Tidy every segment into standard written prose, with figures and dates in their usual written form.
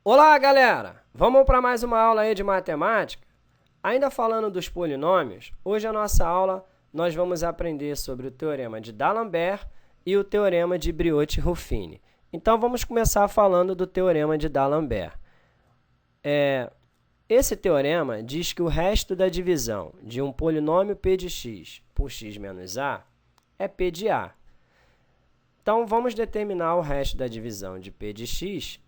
Olá, galera! Vamos para mais uma aula aí de matemática? Ainda falando dos polinômios, hoje a nossa aula nós vamos aprender sobre o teorema de D'Alembert e o teorema de Briot-Ruffini. Então, vamos começar falando do teorema de D'Alembert. Esse teorema diz que o resto da divisão de um polinômio p de x por x menos a é p de a. Então, vamos determinar o resto da divisão de p de x,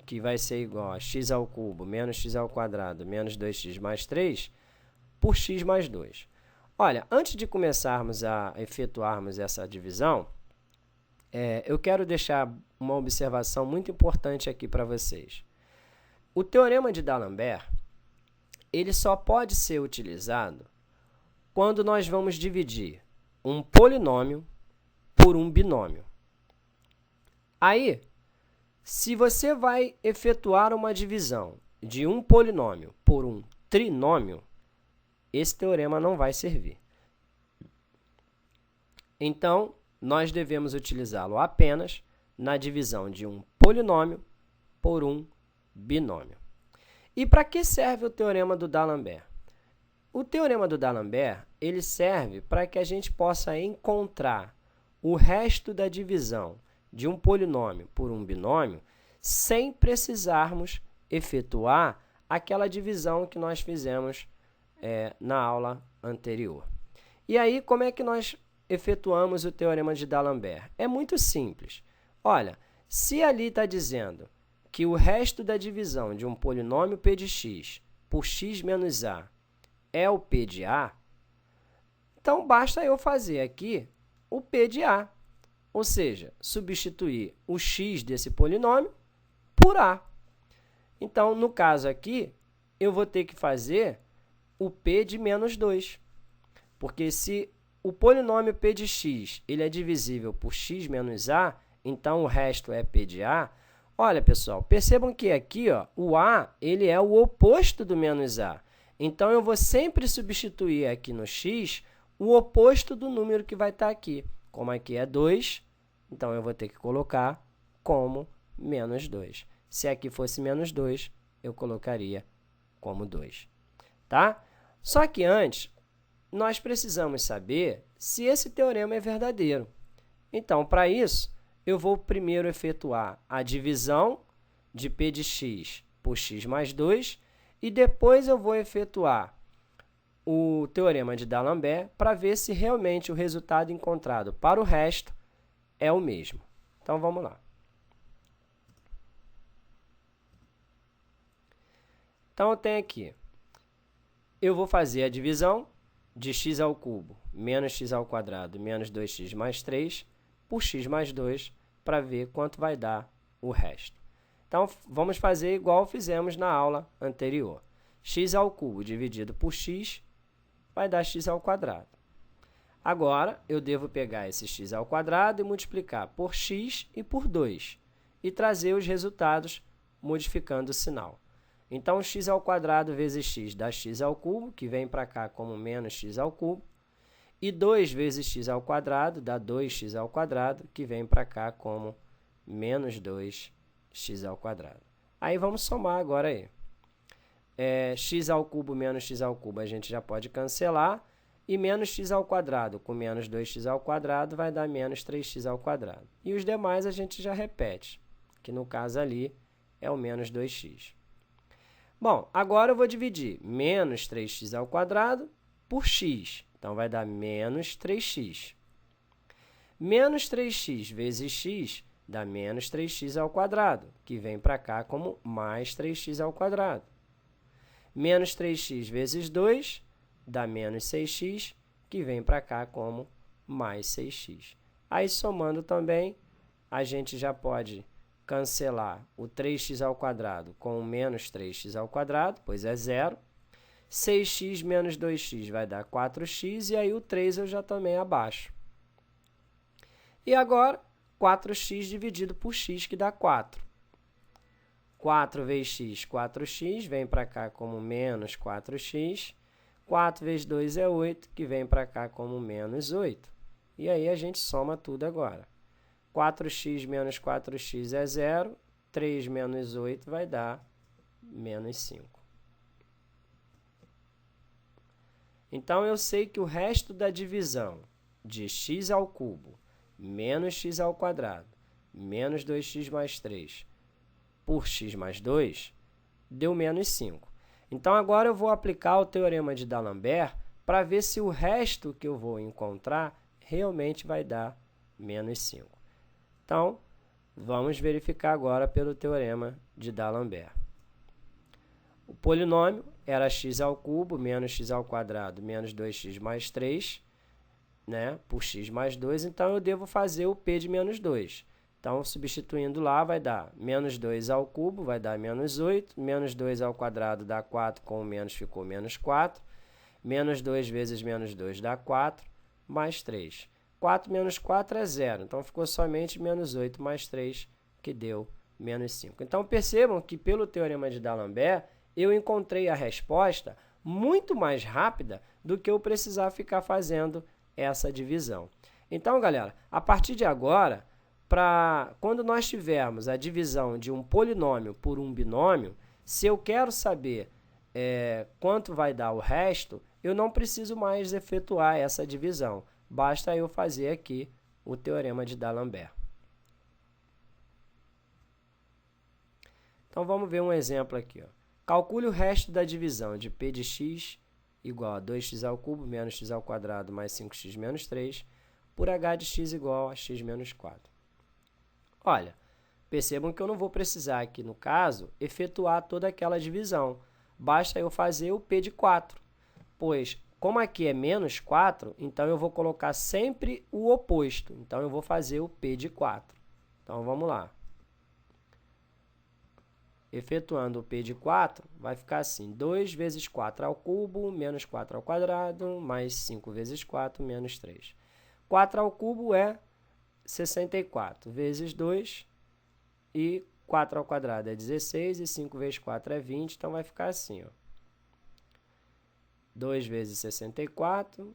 que vai ser igual a x ao cubo menos x ao quadrado menos 2x mais 3, por x mais 2. Olha, antes de começarmos a efetuarmos essa divisão, eu quero deixar uma observação muito importante aqui para vocês. O teorema de D'Alembert, ele só pode ser utilizado quando nós vamos dividir um polinômio por um binômio. Aí, se você vai efetuar uma divisão de um polinômio por um trinômio, esse teorema não vai servir. Então, nós devemos utilizá-lo apenas na divisão de um polinômio por um binômio. E para que serve o teorema do D'Alembert? O teorema do D'Alembert, ele serve para que a gente possa encontrar o resto da divisão de um polinômio por um binômio sem precisarmos efetuar aquela divisão que nós fizemos na aula anterior. E aí, como é que nós efetuamos o teorema de D'Alembert? É muito simples. Olha, se ali está dizendo que o resto da divisão de um polinômio p de x por x menos a é o p de a, então basta eu fazer aqui o p de a. Ou seja, substituir o x desse polinômio por a. Então, no caso aqui, eu vou ter que fazer o p de menos 2. Porque se o polinômio p de x ele é divisível por x menos a, então o resto é p de a. Olha, pessoal, percebam que aqui o a ele é o oposto do menos a. Então, eu vou sempre substituir aqui no x o oposto do número que vai estar aqui. Como aqui é 2, então eu vou ter que colocar como menos 2. Se aqui fosse menos 2, eu colocaria como 2. Tá? Só que antes, nós precisamos saber se esse teorema é verdadeiro. Então, para isso, eu vou primeiro efetuar a divisão de p de x por x mais 2 e depois eu vou efetuar o teorema de D'Alembert para ver se realmente o resultado encontrado para o resto é o mesmo. Então, vamos lá. Então, eu tenho aqui, eu vou fazer a divisão de x ao cubo menos x ao quadrado menos 2x mais 3 por x mais 2 para ver quanto vai dar o resto. Então, vamos fazer igual fizemos na aula anterior. X ao cubo dividido por x vai dar x ao quadrado. Agora, eu devo pegar esse x ao quadrado e multiplicar por x e por 2 e trazer os resultados modificando o sinal. Então, x ao quadrado vezes x dá x ao cubo, que vem para cá como menos x ao cubo, e 2 vezes x ao quadrado dá 2x ao quadrado, que vem para cá como menos 2x ao quadrado. Aí, vamos somar agora aí. X ao cubo menos x ao cubo a gente já pode cancelar, e menos x ao quadrado com menos 2x ao quadrado vai dar menos 3x ao quadrado. E os demais a gente já repete, que no caso ali é o menos 2x. Bom, agora eu vou dividir menos 3x ao quadrado por x. Então, vai dar menos 3x. Menos 3x vezes x dá menos 3x ao quadrado, que vem para cá como mais 3x ao quadrado. Menos 3x vezes 2 dá menos 6x, que vem para cá como mais 6x. Aí, somando também, a gente já pode cancelar o 3x ao quadrado com o menos 3x ao quadrado, pois é zero. 6x menos 2x vai dar 4x, e aí o 3 eu já tomei abaixo. E agora, 4x dividido por x, que dá 4. 4 vezes x, 4x, vem para cá como menos 4x. 4 vezes 2 é 8, que vem para cá como menos 8. E aí a gente soma tudo agora. 4x menos 4x é 0, 3 menos 8 vai dar menos 5. Então, eu sei que o resto da divisão de x ao cubo menos x ao quadrado menos 2x mais 3 por x mais 2 deu menos 5. Então, agora eu vou aplicar o teorema de D'Alembert para ver se o resto que eu vou encontrar realmente vai dar menos 5. Então, vamos verificar agora pelo teorema de D'Alembert. O polinômio era x ao cubo menos x ao quadrado menos 2x mais 3, né, por x mais 2, então eu devo fazer o p de menos 2. Então, substituindo lá, vai dar menos 2 ao cubo, vai dar menos 8, menos 2 ao quadrado dá 4, com o menos ficou menos 4, menos 2 vezes menos 2 dá 4, mais 3. 4 menos 4 é 0, então ficou somente menos 8 mais 3, que deu menos 5. Então, percebam que pelo teorema de D'Alembert, eu encontrei a resposta muito mais rápida do que eu precisar ficar fazendo essa divisão. Então, galera, a partir de agora, quando nós tivermos a divisão de um polinômio por um binômio, se eu quero saber quanto vai dar o resto, eu não preciso mais efetuar essa divisão. Basta eu fazer aqui o teorema de D'Alembert. Então, vamos ver um exemplo aqui. Calcule o resto da divisão de p de x igual a 2x ao cubo menos x ao quadrado mais 5x menos 3 por h de x igual a x menos 4. Olha, percebam que eu não vou precisar aqui, no caso, efetuar toda aquela divisão. Basta eu fazer o p de 4, pois, como aqui é menos 4, então eu vou colocar sempre o oposto. Então, eu vou fazer o p de 4. Então, vamos lá. Efetuando o p de 4, vai ficar assim, 2 vezes 4 ao cubo, menos 4 ao quadrado, mais 5 vezes 4, menos 3. 4 ao cubo é 64, vezes 2, e 4 ao quadrado é 16, e 5 vezes 4 é 20, então vai ficar assim, ó. 2 vezes 64,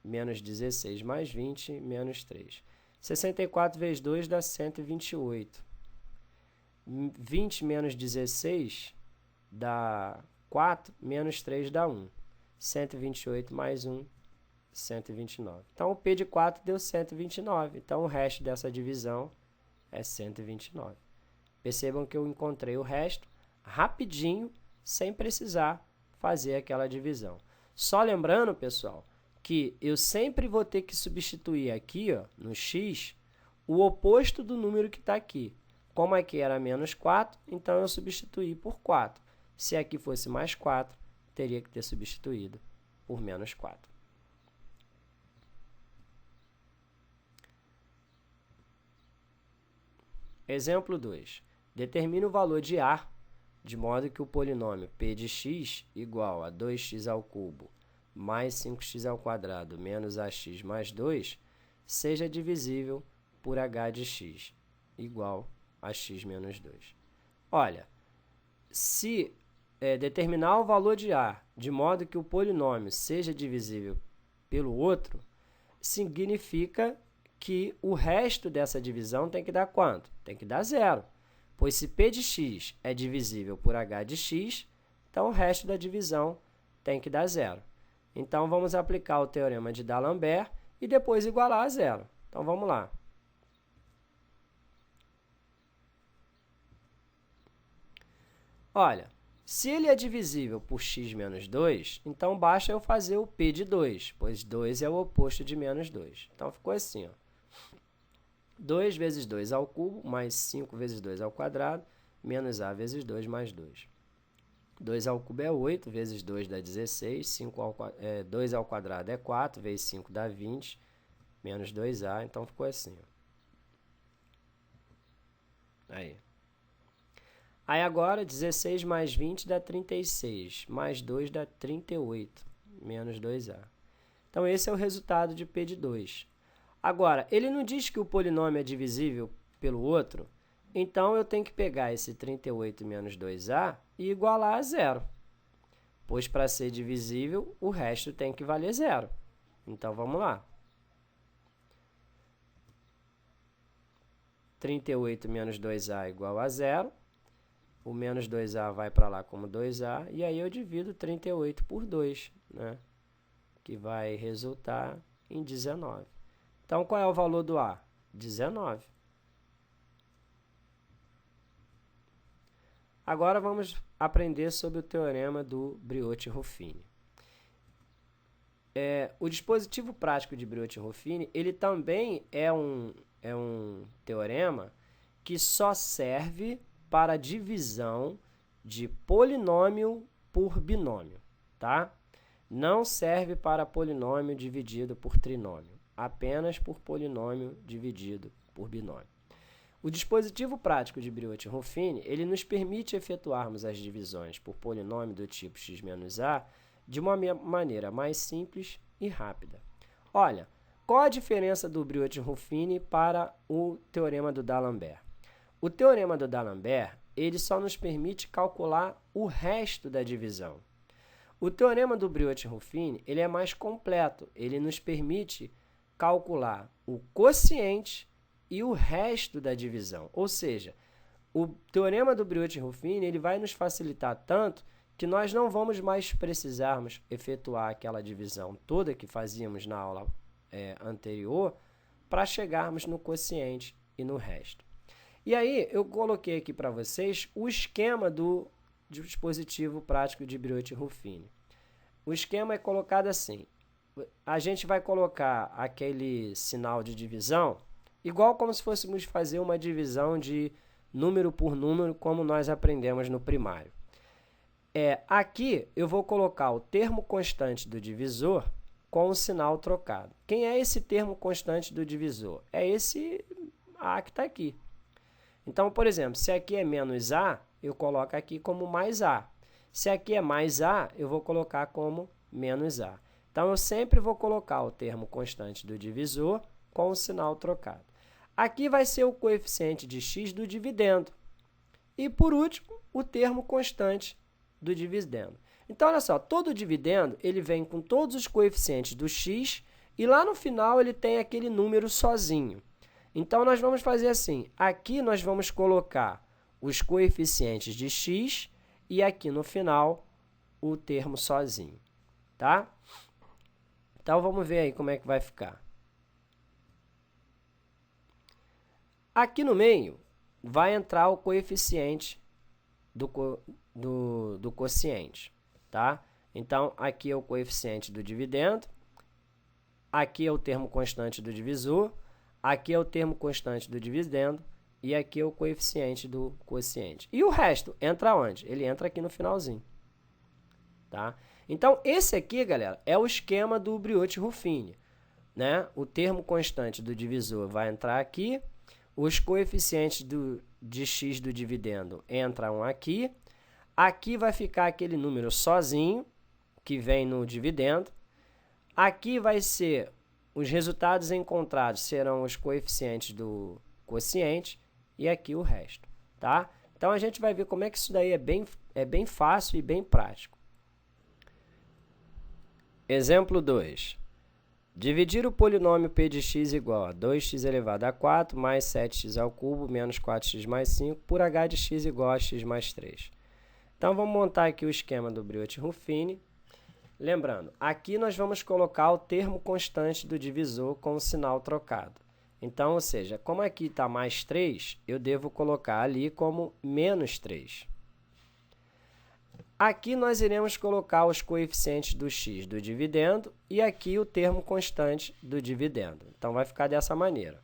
menos 16 mais 20, menos 3. 64 vezes 2 dá 128. 20 menos 16 dá 4, menos 3 dá 1. 128 mais 1, 129. Então, o p de 4 deu 129. Então, o resto dessa divisão é 129. Percebam que eu encontrei o resto rapidinho, sem precisar fazer aquela divisão. Só lembrando, pessoal, que eu sempre vou ter que substituir aqui, ó, no x, o oposto do número que está aqui. Como aqui era menos 4, então eu substituí por 4. Se aqui fosse mais 4, teria que ter substituído por menos 4. Exemplo 2. Determine o valor de A, de modo que o polinômio p de x igual a 2x ao cubo mais 5x ao quadrado menos ax mais 2 seja divisível por h de x igual a x menos 2. Olha, se determinar o valor de A de modo que o polinômio seja divisível pelo outro, significa que o resto dessa divisão tem que dar quanto? Tem que dar 0. Pois se p de x é divisível por h de x, então o resto da divisão tem que dar 0. Então, vamos aplicar o teorema de D'Alembert e depois igualar a 0. Então, vamos lá. Olha, se ele é divisível por x menos 2, então basta eu fazer o p de 2, pois 2 é o oposto de menos 2. Então, ficou assim, ó. 2 vezes 2 ao cubo, mais 5 vezes 2 ao quadrado, menos a vezes 2 mais 2. 2 ao cubo é 8, vezes 2 dá 16, 2 ao quadrado é 4, vezes 5 dá 20, menos 2a, então ficou assim, ó. Aí agora, 16 mais 20 dá 36, mais 2 dá 38, menos 2a. Então, esse é o resultado de p de 2. Agora, ele não diz que o polinômio é divisível pelo outro, então eu tenho que pegar esse 38 menos 2a e igualar a 0. pois para ser divisível, o resto tem que valer zero. Então, vamos lá. 38 menos 2a igual a zero. O menos 2a vai para lá como 2a, e aí eu divido 38 por 2, né? Que vai resultar em 19. Então, qual é o valor do a? 19. Agora, vamos aprender sobre o teorema do Briot-Ruffini. O dispositivo prático de Briot-Ruffini, ele também é um teorema que só serve para divisão de polinômio por binômio, tá? Não serve para polinômio dividido por trinômio, apenas por polinômio dividido por binômio. O dispositivo prático de Briot-Ruffini, ele nos permite efetuarmos as divisões por polinômio do tipo x menos a de uma maneira mais simples e rápida. Olha, qual a diferença do Briot-Ruffini para o teorema do D'Alembert? O teorema do D'Alembert, ele só nos permite calcular o resto da divisão. O teorema do Briot-Ruffini, ele é mais completo, ele nos permite calcular o quociente e o resto da divisão. Ou seja, o teorema do Briot-Ruffini, ele vai nos facilitar tanto que nós não vamos mais precisarmos efetuar aquela divisão toda que fazíamos na aula anterior para chegarmos no quociente e no resto. E aí, eu coloquei aqui para vocês o esquema do dispositivo prático de Briot-Ruffini. O esquema é colocado assim. A gente vai colocar aquele sinal de divisão, igual como se fôssemos fazer uma divisão de número por número, como nós aprendemos no primário. Aqui, eu vou colocar o termo constante do divisor com o sinal trocado. Quem é esse termo constante do divisor? É esse A que está aqui. Então, por exemplo, se aqui é menos A, eu coloco aqui como mais A. Se aqui é mais A, eu vou colocar como menos A. Então, eu sempre vou colocar o termo constante do divisor com o sinal trocado. Aqui vai ser o coeficiente de x do dividendo. E, por último, o termo constante do dividendo. Então, olha só, todo dividendo ele vem com todos os coeficientes do x e lá no final ele tem aquele número sozinho. Então, nós vamos fazer assim, aqui nós vamos colocar os coeficientes de x e aqui no final o termo sozinho, tá? Então, vamos ver aí como é que vai ficar. Aqui no meio vai entrar o coeficiente do quociente, tá? Então, aqui é o coeficiente do dividendo, aqui é o termo constante do divisor, aqui é o termo constante do dividendo e aqui é o coeficiente do quociente. E o resto entra onde? Ele entra aqui no finalzinho, tá? Então, esse aqui, galera, é o esquema do Briot-Ruffini, né? O termo constante do divisor vai entrar aqui, os coeficientes de x do dividendo entram aqui, aqui vai ficar aquele número sozinho, que vem no dividendo, aqui vai ser os resultados encontrados serão os coeficientes do quociente e aqui o resto, tá? Então, a gente vai ver como é que isso daí é bem fácil e bem prático. Exemplo 2. Dividir o polinômio p de x igual a 2x elevado a 4 mais 7x ao cubo menos 4x mais 5 por h de x igual a x mais 3. Então, vamos montar aqui o esquema do Briot-Ruffini. Lembrando, aqui nós vamos colocar o termo constante do divisor com o sinal trocado. Então, ou seja, como aqui está mais 3, eu devo colocar ali como menos 3. Aqui nós iremos colocar os coeficientes do x do dividendo e aqui o termo constante do dividendo. Então, vai ficar dessa maneira.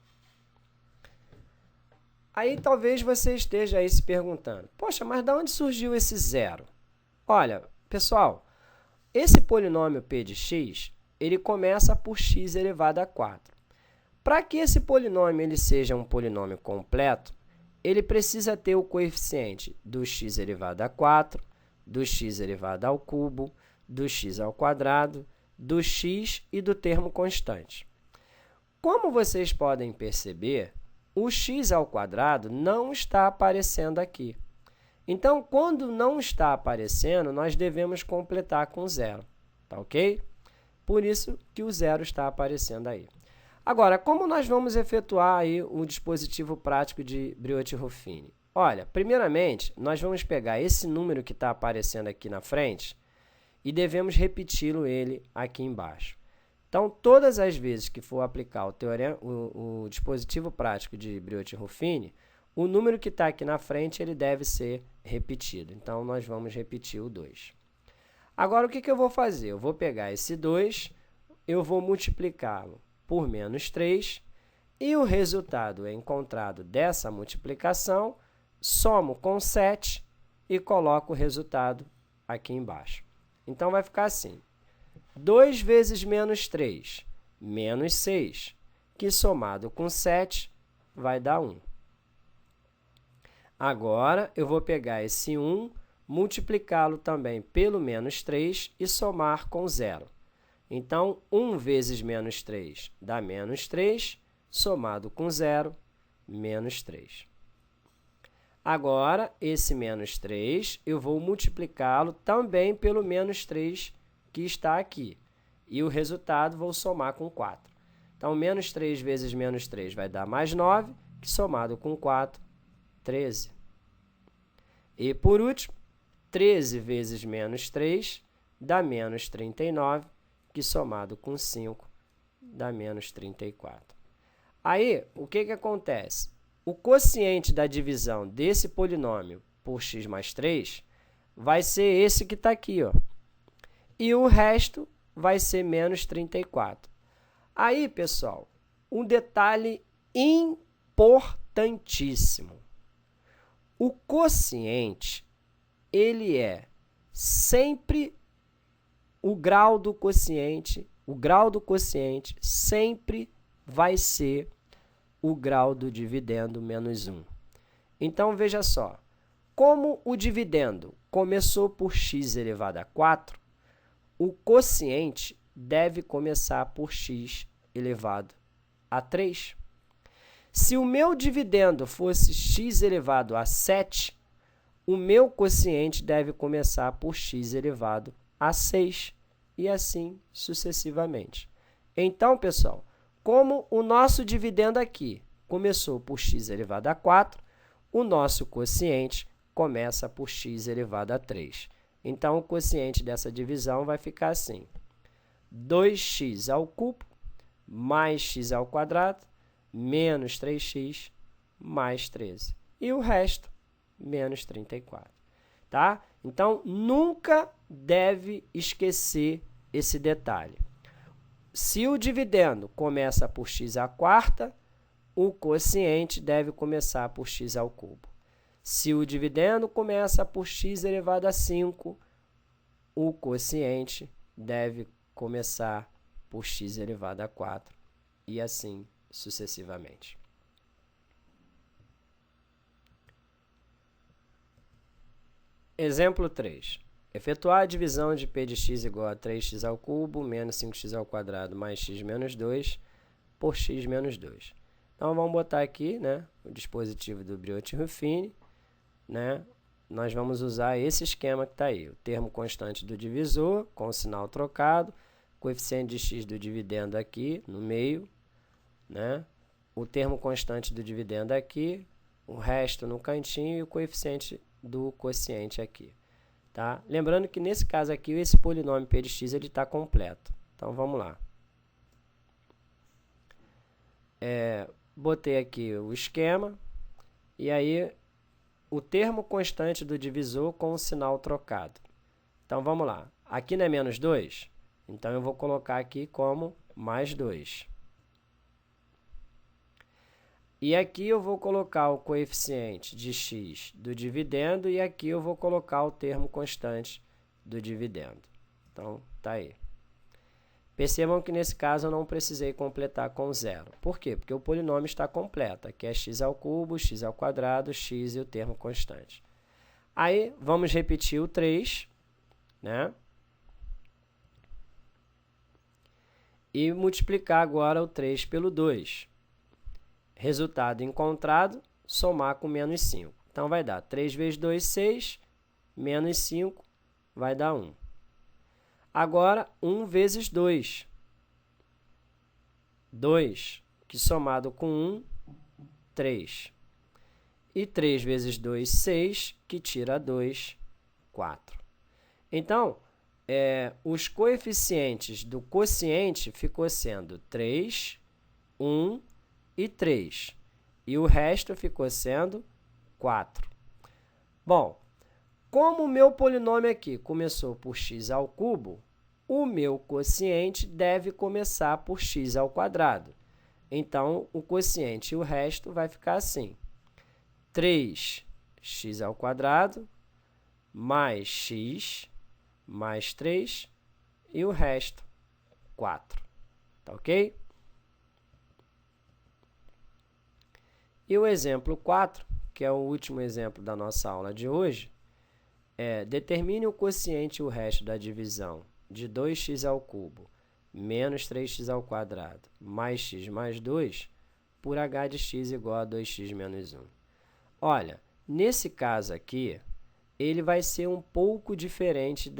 Aí, talvez você esteja aí se perguntando, poxa, mas de onde surgiu esse zero? Olha, pessoal, esse polinômio p de x, ele começa por x elevado a 4. Para que esse polinômio ele seja um polinômio completo, ele precisa ter o coeficiente do x elevado a 4, do x elevado ao cubo, do x ao quadrado, do x e do termo constante. Como vocês podem perceber, o x ao quadrado não está aparecendo aqui. Então, quando não está aparecendo, nós devemos completar com 0, tá ok? Por isso que o 0 está aparecendo aí. Agora, como nós vamos efetuar aí o dispositivo prático de Brioche-Ruffini? Olha, primeiramente, nós vamos pegar esse número que está aparecendo aqui na frente e devemos repeti-lo ele aqui embaixo. Então, todas as vezes que for aplicar o dispositivo prático de Brioche-Ruffini, o número que está aqui na frente ele deve ser repetido. Então, nós vamos repetir o 2. Agora, o que eu vou fazer? Eu vou pegar esse 2, eu vou multiplicá-lo por menos 3, e o resultado encontrado dessa multiplicação, somo com 7 e coloco o resultado aqui embaixo. Então, vai ficar assim. 2 vezes menos 3, menos 6, que somado com 7 vai dar 1. Agora, eu vou pegar esse 1, multiplicá-lo também pelo menos 3 e somar com 0. Então, 1 vezes menos 3 dá menos 3, somado com 0, menos 3. Agora, esse menos 3, eu vou multiplicá-lo também pelo menos 3 que está aqui. E o resultado vou somar com 4. Então, menos 3 vezes menos 3 vai dar mais 9, que somado com 4, 13. E, por último, 13 vezes menos 3 dá menos 39, que somado com 5 dá menos 34. Aí, o que acontece? O quociente da divisão desse polinômio por x mais 3 vai ser esse que está aqui, ó. E o resto vai ser menos 34. Aí, pessoal, um detalhe importantíssimo. O quociente, ele é sempre o grau do quociente sempre vai ser o grau do dividendo menos 1. Então, veja só, como o dividendo começou por x elevado a 4, o quociente deve começar por x elevado a 3. Se o meu dividendo fosse x elevado a 7, o meu quociente deve começar por x elevado a 6, e assim sucessivamente. Então, pessoal, como o nosso dividendo aqui começou por x elevado a 4, o nosso quociente começa por x elevado a 3. Então, o quociente dessa divisão vai ficar assim: 2x ao cubo mais x ao quadrado menos 3x mais 13. E o resto, menos 34. Tá? Então, nunca deve esquecer esse detalhe. Se o dividendo começa por x à quarta, o quociente deve começar por x ao cubo. Se o dividendo começa por x elevado a 5, o quociente deve começar por x elevado a 4, e assim sucessivamente. Exemplo 3. Efetuar a divisão de p de x igual a 3x ao cubo menos 5x ao quadrado mais x menos 2 por x menos 2. Então, vamos botar aqui, né, o dispositivo do Brioche-Ruffini, né? Nós vamos usar esse esquema que está aí. O termo constante do divisor com o sinal trocado, coeficiente de x do dividendo aqui no meio, né? O termo constante do dividendo aqui, o resto no cantinho e o coeficiente do quociente aqui. Tá? Lembrando que nesse caso aqui, esse polinômio p de x está completo. Então, vamos lá. Botei aqui o esquema, e aí o termo constante do divisor com o sinal trocado. Então, vamos lá. Aqui não é menos 2? Então, eu vou colocar aqui como mais 2. E aqui eu vou colocar o coeficiente de x do dividendo e aqui eu vou colocar o termo constante do dividendo. Então, tá aí. Percebam que nesse caso eu não precisei completar com 0. Por quê? Porque o polinômio está completo. Aqui é x ao cubo, x ao quadrado, x e o termo constante. Aí, vamos repetir o 3, né? E multiplicar agora o 3 pelo 2. Resultado encontrado, somar com menos 5. Então, vai dar 3 vezes 2, 6, menos 5, vai dar 1. Agora, 1 vezes 2. 2, que somado com 1, 3. E 3 vezes 2, 6, que tira 2, 4. Então, os coeficientes do quociente ficou sendo 3, 1 e 3. E o resto ficou sendo 4. Bom, como o meu polinômio aqui começou por x ao cubo, o meu quociente deve começar por x ao quadrado. Então, o quociente e o resto vai ficar assim. 3x ao quadrado mais x mais 3 e o resto 4. Tá ok? E o exemplo 4, que é o último exemplo da nossa aula de hoje, determine o quociente e o resto da divisão de 2x ao cubo menos 3x ao quadrado mais x mais 2 por h de x igual a 2x menos 1. Olha, nesse caso aqui, ele vai ser um pouco diferente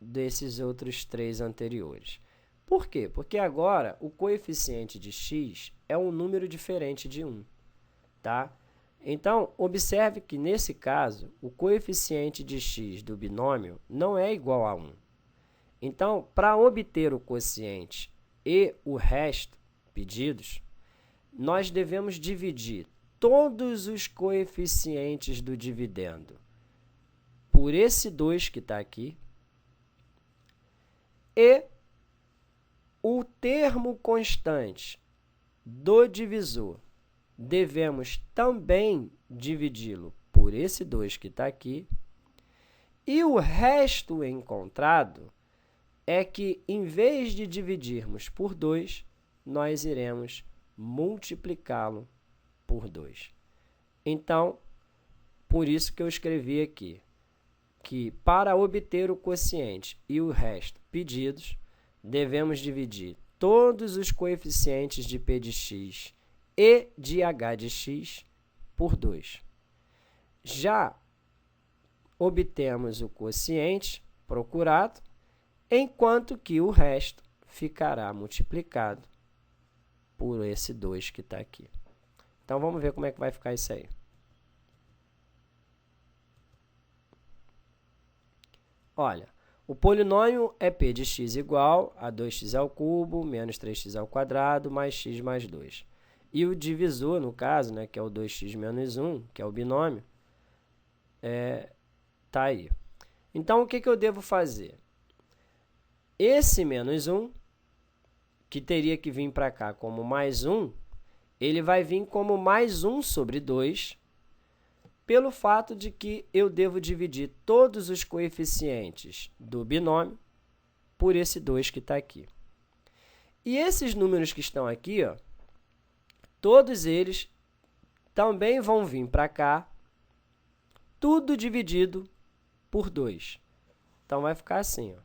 desses outros 3 anteriores. Por quê? Porque agora o coeficiente de x é um número diferente de 1. Tá? Então, observe que, nesse caso, o coeficiente de x do binômio não é igual a 1. Então, para obter o quociente e o resto pedidos, nós devemos dividir todos os coeficientes do dividendo por esse 2 que está aqui e o termo constante do divisor devemos também dividi-lo por esse 2 que está aqui, e o resto encontrado é que, em vez de dividirmos por 2, nós iremos multiplicá-lo por 2. Então, por isso que eu escrevi aqui, que para obter o quociente e o resto pedidos, devemos dividir todos os coeficientes de p de x e de h de x por 2. Já obtemos o quociente procurado, enquanto que o resto ficará multiplicado por esse 2 que está aqui. Então, vamos ver como é que vai ficar isso aí. Olha, o polinômio é p de x igual a 2x ao cubo menos 3x ao quadrado mais x mais 2. E o divisor, no caso, né, que é o 2x menos 1, que é o binômio, está aí. Então, o que eu devo fazer? Esse menos 1, que teria que vir para cá como mais 1, ele vai vir como mais 1 sobre 2, pelo fato de que eu devo dividir todos os coeficientes do binômio por esse 2 que está aqui. E esses números que estão aqui, ó, todos eles também vão vir para cá, tudo dividido por 2. Então, vai ficar assim, ó.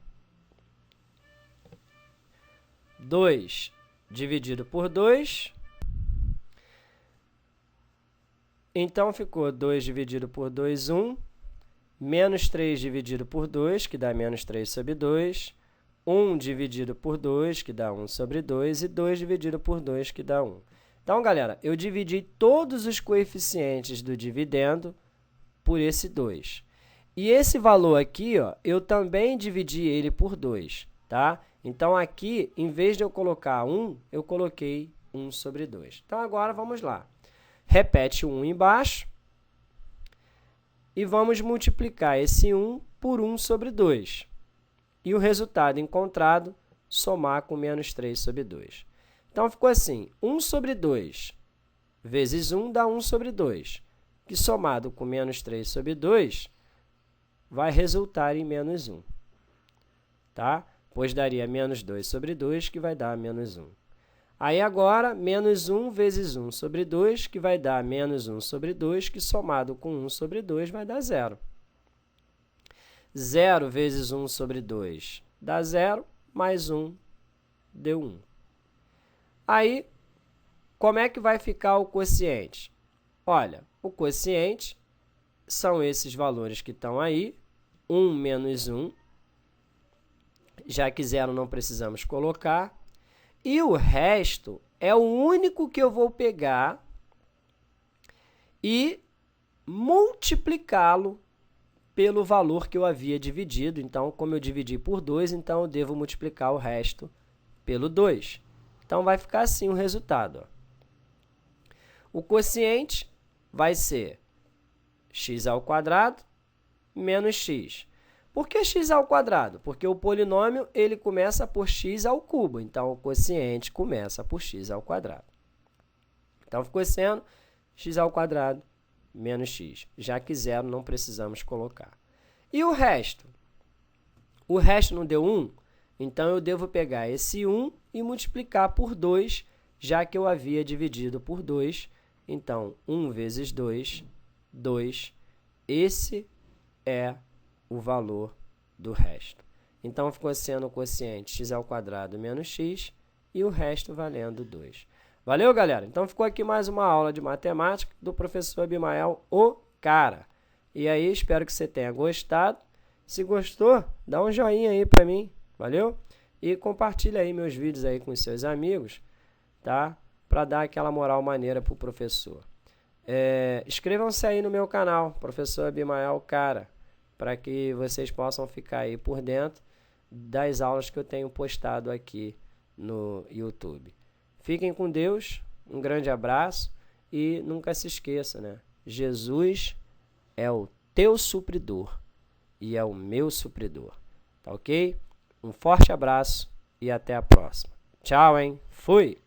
2 dividido por 2. Então, ficou 2 dividido por 2, 1. Menos 3 dividido por 2, que dá menos 3 sobre 2. 1 dividido por 2, que dá 1 sobre 2. E 2 dividido por 2, que dá 1. Então, galera, eu dividi todos os coeficientes do dividendo por esse 2. E esse valor aqui, ó, eu também dividi ele por 2, tá? Então, aqui, em vez de eu colocar 1, eu coloquei 1 sobre 2. Então, agora, vamos lá. Repete o 1 embaixo e vamos multiplicar esse 1 por 1 sobre 2. E o resultado encontrado, somar com menos 3 sobre 2. Então, ficou assim, 1 sobre 2 vezes 1 dá 1 sobre 2, que somado com menos 3 sobre 2 vai resultar em menos 1, tá? Pois daria menos 2 sobre 2, que vai dar menos 1. Aí, agora, menos 1 vezes 1 sobre 2, que vai dar menos 1 sobre 2, que somado com 1 sobre 2 vai dar 0. 0 vezes 1 sobre 2 dá 0, mais 1 deu 1. Aí, como é que vai ficar o quociente? Olha, o quociente são esses valores que estão aí, 1 menos 1, já que 0 não precisamos colocar, e o resto é o único que eu vou pegar e multiplicá-lo pelo valor que eu havia dividido. Então, como eu dividi por 2, então eu devo multiplicar o resto pelo 2. Então, vai ficar assim o resultado. Ó. O quociente vai ser x² menos x. Por que x²? Porque o polinômio ele começa por x². Então, o quociente começa por x². Então, ficou sendo x² menos x. Já que 0 não precisamos colocar. E o resto? O resto não deu 1? Então, eu devo pegar esse 1 e multiplicar por 2, já que eu havia dividido por 2. Então, 1 vezes 2, 2. Esse é o valor do resto. Então, ficou sendo o quociente x² menos x e o resto valendo 2. Valeu, galera? Então, ficou aqui mais uma aula de matemática do professor Abimael, o cara. E aí, espero que você tenha gostado. Se gostou, dá um joinha aí para mim, valeu? E compartilha aí meus vídeos aí com os seus amigos, tá? Para dar aquela moral maneira pro professor. Inscrevam-se aí no meu canal, professor Abimael, cara, para que vocês possam ficar aí por dentro das aulas que eu tenho postado aqui no YouTube. Fiquem com Deus, um grande abraço e nunca se esqueça, né? Jesus é o teu supridor e é o meu supridor, tá ok? Um forte abraço e até a próxima. Tchau, hein? Fui!